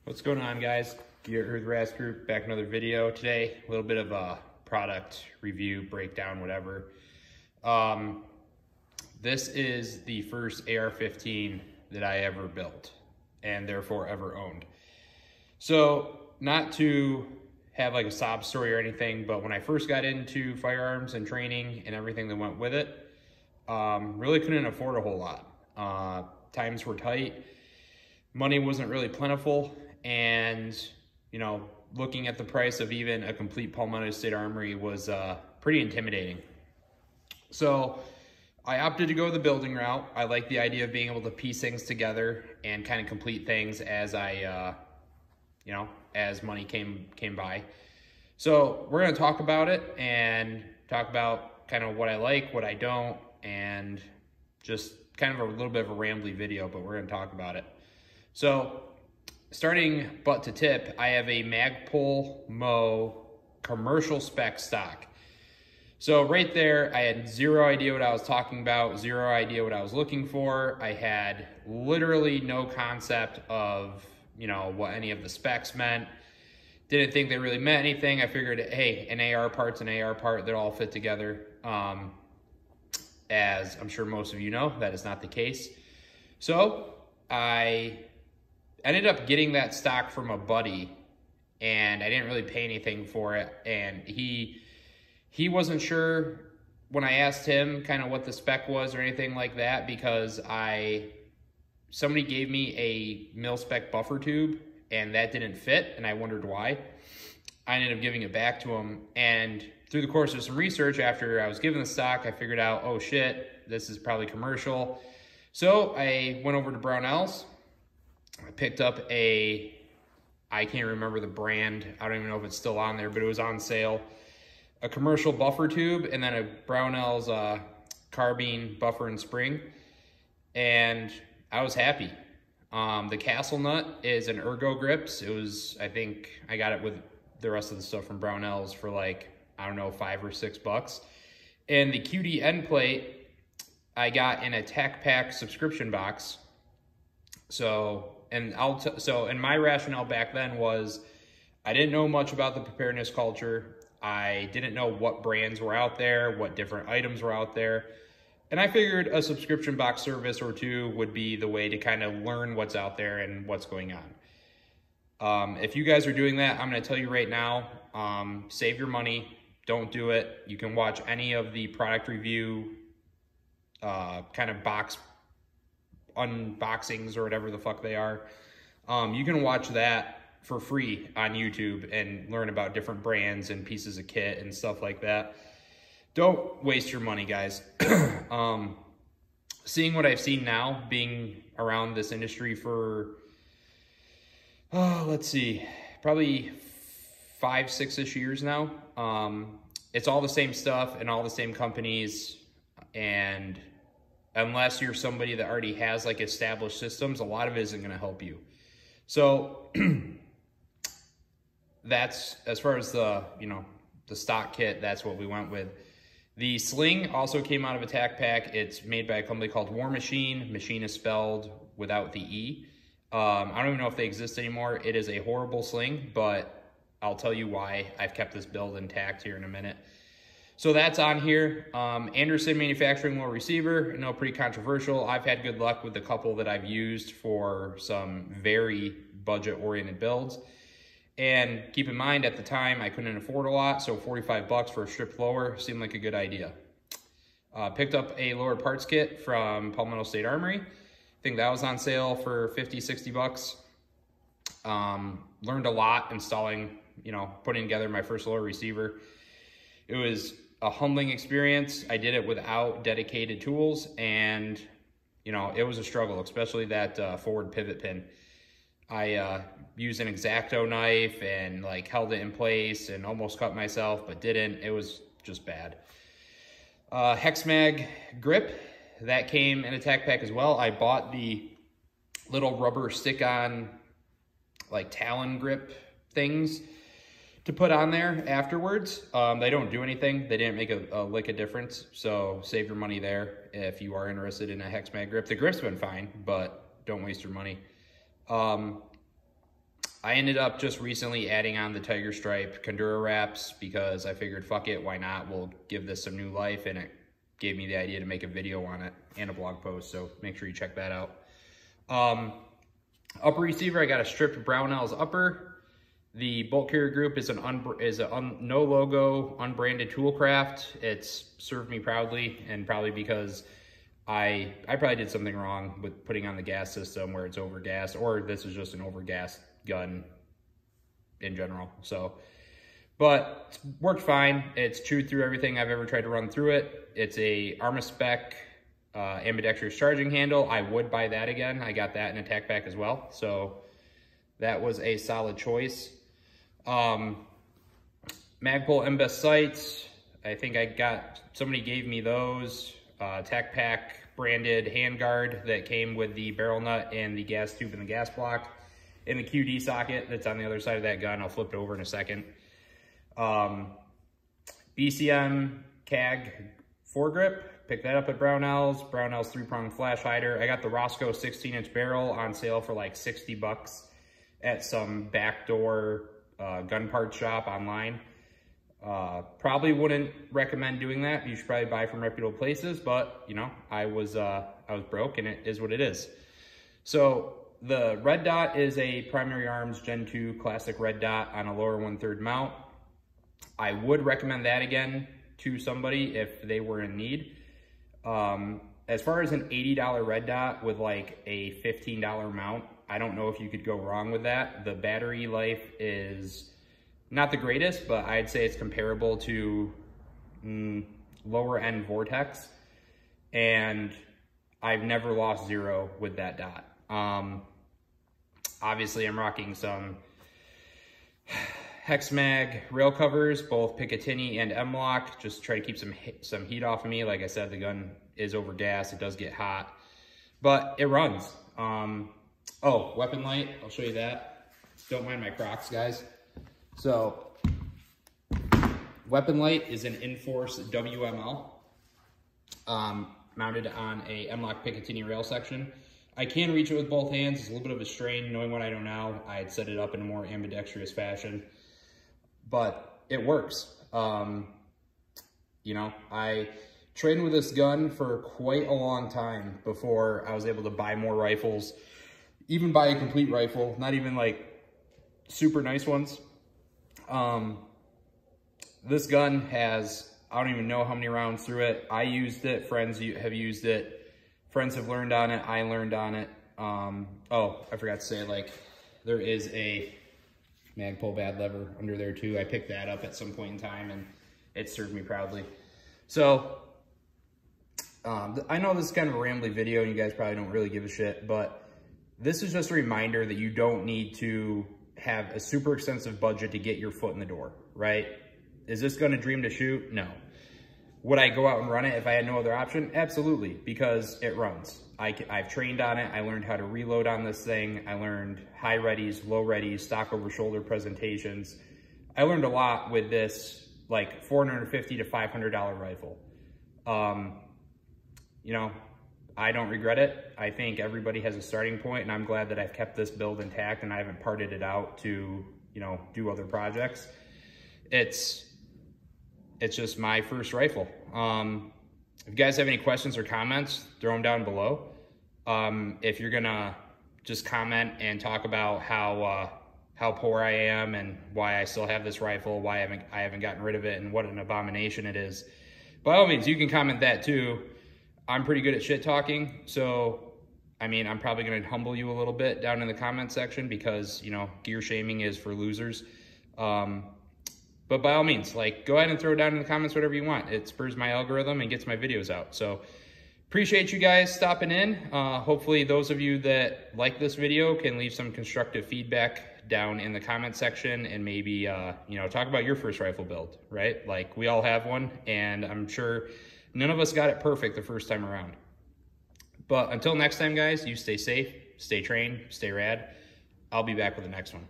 What's going on, guys? Gear with Rast Group, back another video today. A little bit of a product review, breakdown, whatever. This is the first AR-15 that I ever built and therefore ever owned. So not to have like a sob story or anything, but when I first got into firearms and training and everything that went with it, really couldn't afford a whole lot. Times were tight. Money wasn't really plentiful, and looking at the price of even a complete Palmetto State Armory was pretty intimidating. So I opted to go the building route. I like the idea of being able to piece things together and kind of complete things as I, as money came by. So we're going to talk about it and talk about kind of what I like, what I don't, and just kind of a little bit of a rambly video, but we're going to talk about it. So starting butt to tip, I have a Magpul Mo commercial spec stock. So right there, I had zero idea what I was talking about, zero idea what I was looking for. I had literally no concept of, what any of the specs meant. Didn't think they really meant anything. I figured, hey, an AR part's an AR part, they'll all fit together. As I'm sure most of you know, that is not the case. So I ended up getting that stock from a buddy, and I didn't really pay anything for it. And he wasn't sure when I asked him kind of what the spec was or anything like that, because somebody gave me a mil-spec buffer tube and that didn't fit, and I wondered why. I ended up giving it back to him, and through the course of some research after I was given the stock, I figured out, oh shit, this is probably commercial. So I went over to Brownells. I picked up I can't remember the brand. I don't even know if it's still on there, but it was on sale. A commercial buffer tube, and then a Brownells carbine buffer and spring. And I was happy. The Castle Nut is an Ergo Grips. I think I got it with the rest of the stuff from Brownells for like, I don't know, $5 or $6. And the QD end plate I got in a Tac Pack subscription box. And my rationale back then was I didn't know much about the preparedness culture. I didn't know what brands were out there, what different items were out there. And I figured a subscription box service or two would be the way to kind of learn what's out there and what's going on. If you guys are doing that, I'm going to tell you right now, save your money. Don't do it. You can watch any of the product review kind of box unboxings or whatever the fuck they are. You can watch that for free on YouTube and learn about different brands and pieces of kit and stuff like that. Don't waste your money, guys. Seeing what I've seen now, being around this industry for, let's see, probably 5, 6-ish years now. It's all the same stuff and all the same companies, and unless you're somebody that already has like established systems, a lot of it isn't going to help you. So that's, as far as the stock kit, that's what we went with. The sling also came out of a Tac Pack. It's made by a company called War Machine. Machine is spelled without the E. I don't even know if they exist anymore. It is a horrible sling, but I'll tell you why. I've kept this build intact here in a minute. So that's on here. Anderson Manufacturing Low Receiver. I know, pretty controversial. I've had good luck with the couple that I've used for some very budget-oriented builds. And keep in mind, at the time, I couldn't afford a lot, so $45 for a stripped lower seemed like a good idea. Picked up a lower parts kit from Palmetto State Armory. I think that was on sale for $50, $60. Learned a lot installing, putting together my first lower receiver. It was a humbling experience. I did it without dedicated tools, and it was a struggle, especially that forward pivot pin. I used an X-Acto knife and like held it in place and almost cut myself, but didn't. It was just bad. HexMag grip, that came in a Tac Pack as well. I bought the little rubber stick-on like Talon grip things to put on there afterwards. They don't do anything. They didn't make a lick of difference, so save your money there if you are interested in a HexMag grip. The grip's been fine, but don't waste your money. I ended up just recently adding on the Tiger Stripe Condura wraps because I figured, fuck it, why not? We'll give this some new life, and it gave me the idea to make a video on it and a blog post, so make sure you check that out. Upper receiver, I got a stripped Brownells upper. The bolt carrier group is no logo, unbranded Toolcraft. It's served me proudly, and probably because I probably did something wrong with putting on the gas system where it's overgassed, or this is just an overgassed gun in general. So, but it's worked fine. It's chewed through everything I've ever tried to run through it. It's a Armaspec ambidextrous charging handle. I would buy that again. I got that in a tack pack as well. So that was a solid choice. Magpul MBEST sights. I think somebody gave me those. Tack pack branded handguard that came with the barrel nut and the gas tube and the gas block in the QD socket that's on the other side of that gun. I'll flip it over in a second. BCM CAG foregrip, picked that up at Brownells. Brownells 3-prong flash hider. I got the Roscoe 16-inch barrel on sale for like $60 at some backdoor gun part shop online. Probably wouldn't recommend doing that. You should probably buy from reputable places, but you know, I was broke, and it is what it is. So the red dot is a Primary Arms Gen 2 classic red dot on a lower 1/3 mount. I would recommend that again to somebody if they were in need. As far as an $80 red dot with like a $15 mount, I don't know if you could go wrong with that. The battery life is not the greatest, but I'd say it's comparable to lower end Vortex, and I've never lost zero with that dot. Obviously I'm rocking some Hexmag rail covers, both Picatinny and M-LOK, just to try to keep some heat off of me. Like I said, the gun is over gas, it does get hot, but it runs. Oh, weapon light, I'll show you that. Don't mind my Crocs, guys. So, weapon light is an Inforce WML, mounted on a M-LOK Picatinny rail section. I can reach it with both hands. It's a little bit of a strain. Knowing what I know now, I'd set it up in a more ambidextrous fashion, but it works. You know, I trained with this gun for quite a long time before I was able to buy more rifles, even buy a complete rifle, not even like super nice ones. This gun has, I don't even know how many rounds through it. I used it, friends have used it. Friends have learned on it, I learned on it. Oh, I forgot to say, like, there is a Magpul bad lever under there too. I picked that up at some point in time, and it served me proudly. So, I know this is kind of a rambly video, and you guys probably don't really give a shit, but this is just a reminder that you don't need to have a super extensive budget to get your foot in the door, right? Is this gun a dream to shoot? No. Would I go out and run it if I had no other option? Absolutely, because it runs. I've trained on it. I learned how to reload on this thing. I learned high readies, low readies, stock over shoulder presentations. I learned a lot with this like $450 to $500 rifle. You know, I don't regret it. I think everybody has a starting point, and I'm glad that I've kept this build intact and I haven't parted it out to, you know, do other projects. It's just my first rifle. If you guys have any questions or comments, throw them down below. If you're gonna just comment and talk about how poor I am and why I still have this rifle, why I haven't gotten rid of it, and what an abomination it is, by all means, you can comment that too. I'm pretty good at shit talking, so I mean, I'm probably gonna humble you a little bit down in the comment section because, you know, gear shaming is for losers. But by all means, like, go ahead and throw down in the comments whatever you want. It spurs my algorithm and gets my videos out. So appreciate you guys stopping in. Hopefully those of you that like this video can leave some constructive feedback down in the comment section, and maybe, you know, talk about your first rifle build, right? Like, we all have one, and I'm sure none of us got it perfect the first time around. But until next time, guys, you stay safe, stay trained, stay rad. I'll be back with the next one.